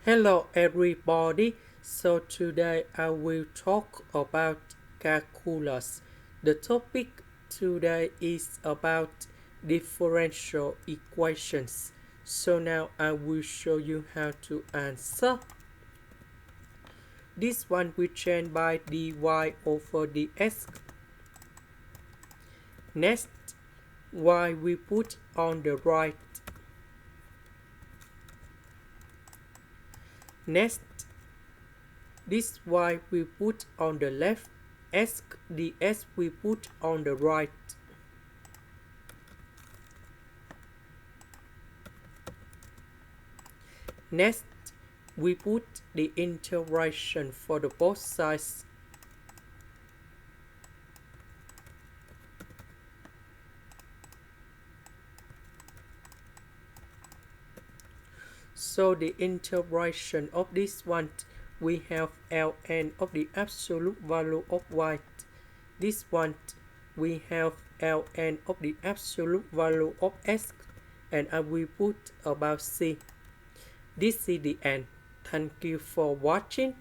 Hello everybody. So today I will talk about calculus. The topic today is about differential equations. So now I will show you how to answer. This one we change by dy over dx. Next, y we put on the right. Next, this y we put on the left, s ds we put on the right. Next, we put the integration for the both sides. So the integration of this one, we have ln of the absolute value of y. This one, we have ln of the absolute value of s, and I will put about c. This is the end. Thank you for watching.